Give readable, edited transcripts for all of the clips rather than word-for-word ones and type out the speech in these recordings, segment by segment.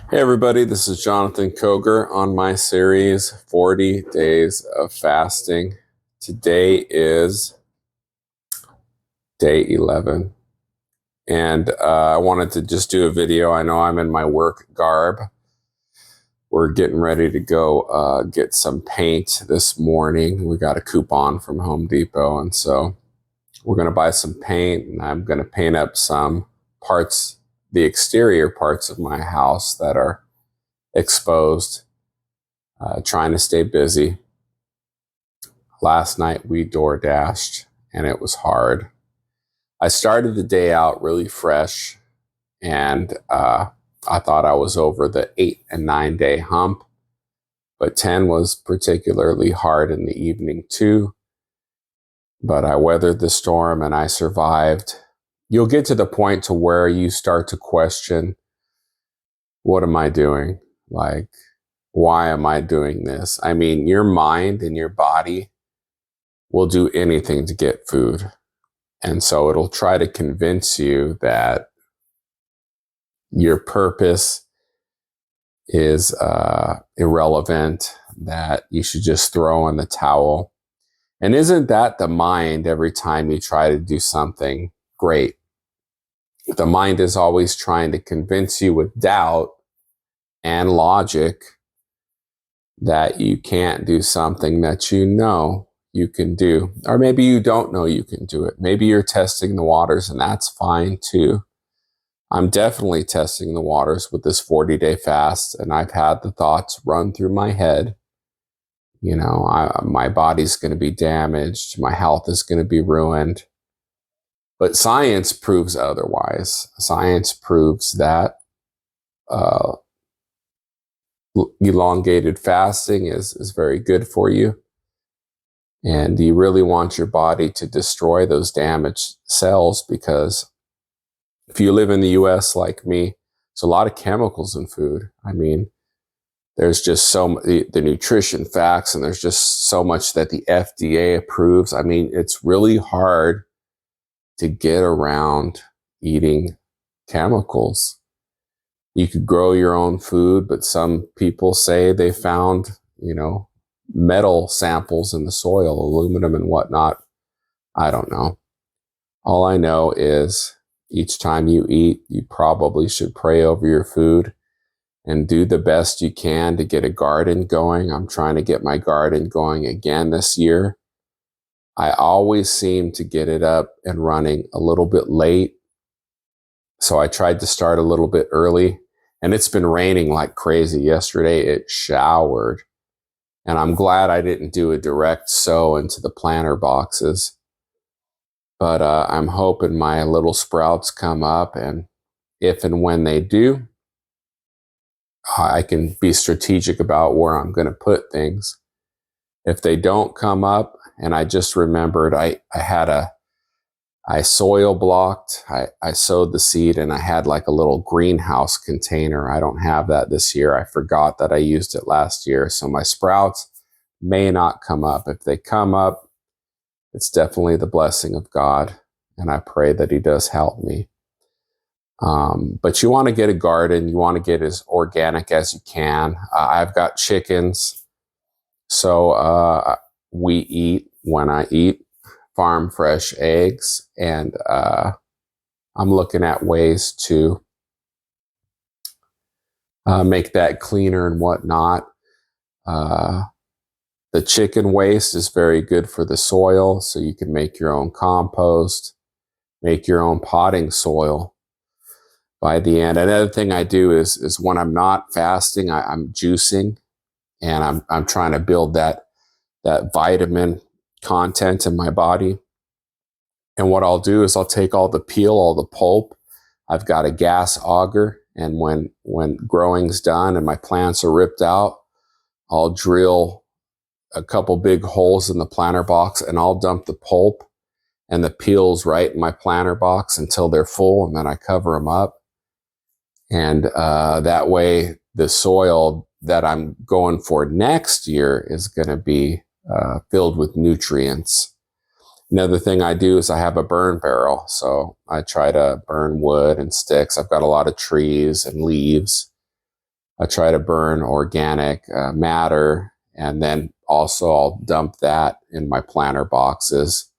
Hey everybody, this is Jonathan Koger on my series 40 Days of Fasting. Today is day 11, and I wanted to just do a video. I know I'm in my work garb. We're getting ready to go get some paint this morning. We got a coupon from Home Depot, and so we're going to buy some paint, and I'm going to paint up some parts, the exterior parts of my house that are exposed. Trying to stay busy. Last night we door dashed and it was hard. I started the day out really fresh, and I thought I was over the 8 and 9 day hump, but 10 was particularly hard in the evening too. But I weathered the storm and I survived. You'll get to the point to where you start to question, what am I doing? Like, why am I doing this? I mean, your mind and your body will do anything to get food. And so it'll try to convince you that your purpose is irrelevant, that you should just throw in the towel. And isn't that the mind every time you try to do something great? The mind is always trying to convince you with doubt and logic that you can't do something that you know you can do. Or maybe you don't know you can do it. Maybe you're testing the waters, and that's fine too. I'm definitely testing the waters with this 40-day fast, and I've had the thoughts run through my head. You know, my body's going to be damaged. My health is going to be ruined. But science proves otherwise. Science proves that elongated fasting is very good for you. And you really want your body to destroy those damaged cells, because if you live in the US like me, there's a lot of chemicals in food. I mean, there's just the nutrition facts, and there's just so much that the FDA approves. I mean, it's really hard to get around eating chemicals. You could grow your own food, but some people say they found, metal samples in the soil, aluminum and whatnot. I don't know. All I know is each time you eat, you probably should pray over your food and do the best you can to get a garden going. I'm trying to get my garden going again this year. I always seem to get it up and running a little bit late. So I tried to start a little bit early, and it's been raining like crazy. Yesterday it showered, and I'm glad I didn't do a direct sow into the planter boxes. But I'm hoping my little sprouts come up, and if and when they do, I can be strategic about where I'm going to put things. If they don't come up, and I just remembered I soil blocked, I sowed the seed, and I had like a little greenhouse container. I don't have that this year. I forgot that I used it last year. So my sprouts may not come up. If they come up, it's definitely the blessing of God, and I pray that He does help me. But you want to get a garden. You want to get as organic as you can. I've got chickens, so we eat, when I eat, farm fresh eggs, and I'm looking at ways to make that cleaner and whatnot. The chicken waste is very good for the soil, so you can make your own compost, make your own potting soil by the end. Another thing I do is when I'm not fasting, I'm juicing, and I'm trying to build that vitamin content in my body. And what I'll do is I'll take all the peel, all the pulp. I've got a gas auger, and when growing's done and my plants are ripped out, I'll drill a couple big holes in the planter box, and I'll dump the pulp and the peels right in my planter box until they're full, and then I cover them up. And that way the soil that I'm going for next year is going to be filled with nutrients. Another thing I do is I have a burn barrel. So I try to burn wood and sticks. I've got a lot of trees and leaves. I try to burn organic matter, and then also I'll dump that in my planter boxes.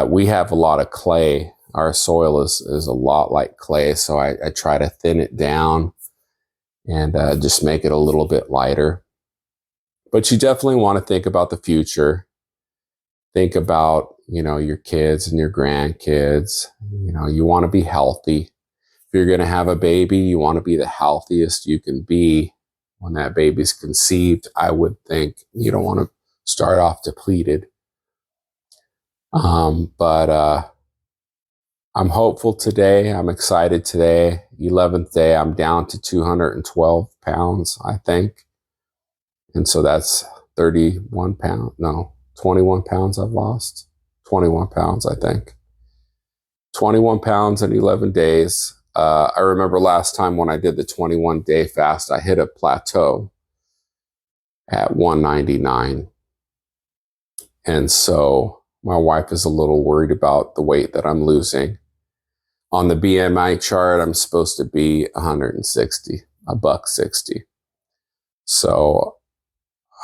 We have a lot of clay. Our soil is a lot like clay, so I try to thin it down and just make it a little bit lighter. But you definitely want to think about the future. Think about, your kids and your grandkids. You want to be healthy. If you're going to have a baby, you want to be the healthiest you can be when that baby's conceived. I would think you don't want to start off depleted. But I'm hopeful today. I'm excited today. 11th day, I'm down to 212 pounds, I think. And so that's 21 pounds I've lost. 21 pounds, I think. 21 pounds in 11 days. I remember last time when I did the 21-day fast, I hit a plateau at 199. And so my wife is a little worried about the weight that I'm losing. On the BMI chart, I'm supposed to be 160, $160. So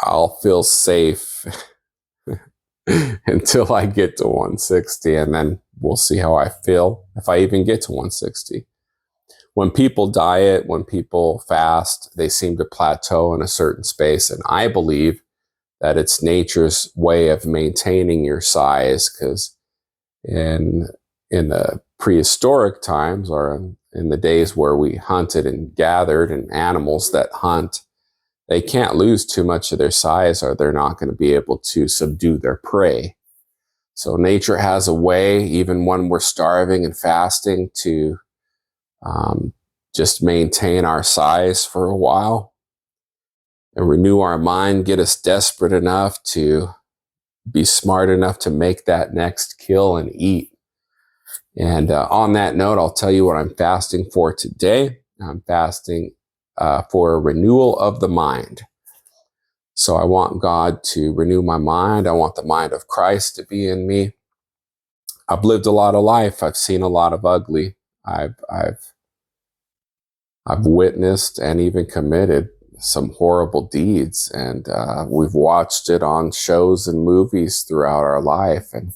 I'll feel safe until I get to 160, and then we'll see how I feel if I even get to 160. When people diet, when people fast, they seem to plateau in a certain space, and I believe that it's nature's way of maintaining your size, because in the prehistoric times, or in the days where we hunted and gathered, and animals that hunt, they can't lose too much of their size or they're not going to be able to subdue their prey. So nature has a way, even when we're starving and fasting, to just maintain our size for a while and renew our mind, get us desperate enough to be smart enough to make that next kill and eat. And on that note, I'll tell you what I'm fasting for today. I'm fasting for a renewal of the mind. So I want God to renew my mind. I want the mind of Christ to be in me. I've lived a lot of life. I've seen a lot of ugly. I've witnessed and even committed some horrible deeds, and we've watched it on shows and movies throughout our life, and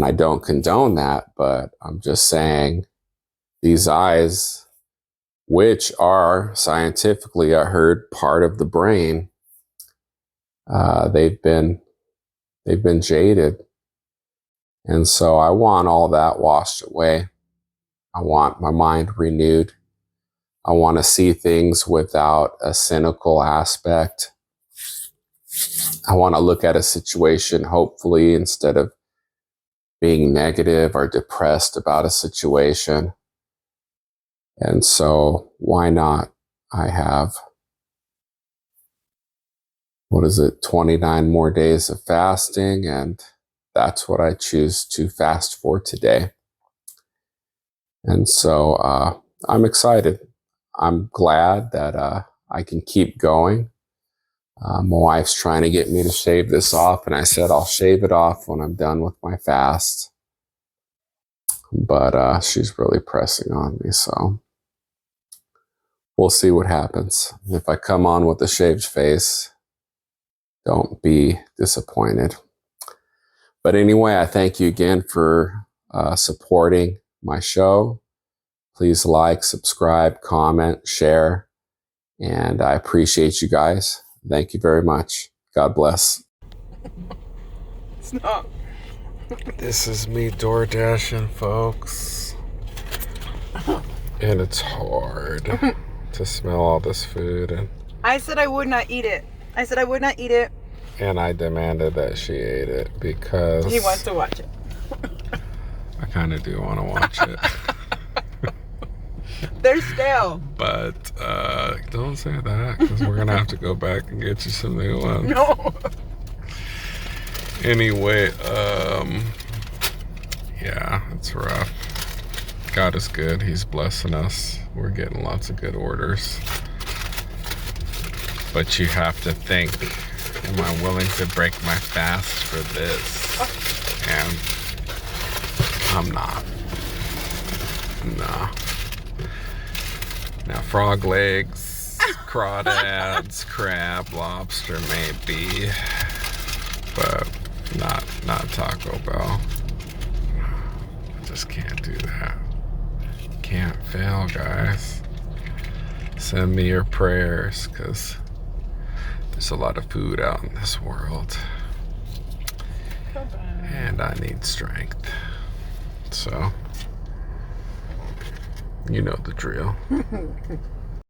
I don't condone that, but I'm just saying these eyes, which are scientifically, I heard, part of the brain, they've been jaded. And so I want all that washed away. I want my mind renewed. I want to see things without a cynical aspect. I want to look at a situation hopefully, instead of being negative or depressed about a situation. And so why not? I have, 29 more days of fasting, and that's what I choose to fast for today. And so I'm excited. I'm glad that I can keep going. My wife's trying to get me to shave this off, and I said I'll shave it off when I'm done with my fast. But she's really pressing on me, so we'll see what happens. If I come on with a shaved face, don't be disappointed. But anyway, I thank you again for supporting my show. Please like, subscribe, comment, share, and I appreciate you guys. Thank you very much. God bless. Stop. This is me door dashing, folks. And it's hard to smell all this food. And I said I would not eat it. And I demanded that she ate it because he wants to watch it. I kind of do want to watch it. They're stale. But don't say that, because we're going to have to go back and get you some new ones. No. Anyway, yeah, it's rough. God is good. He's blessing us. We're getting lots of good orders. But you have to think, am I willing to break my fast for this? And I'm not. No. Now, frog legs crawdads, crab, lobster, maybe, but not Taco Bell. I just can't do that. Can't fail, guys. Send me your prayers, because there's a lot of food out in this world. And I need strength. So, you know the drill.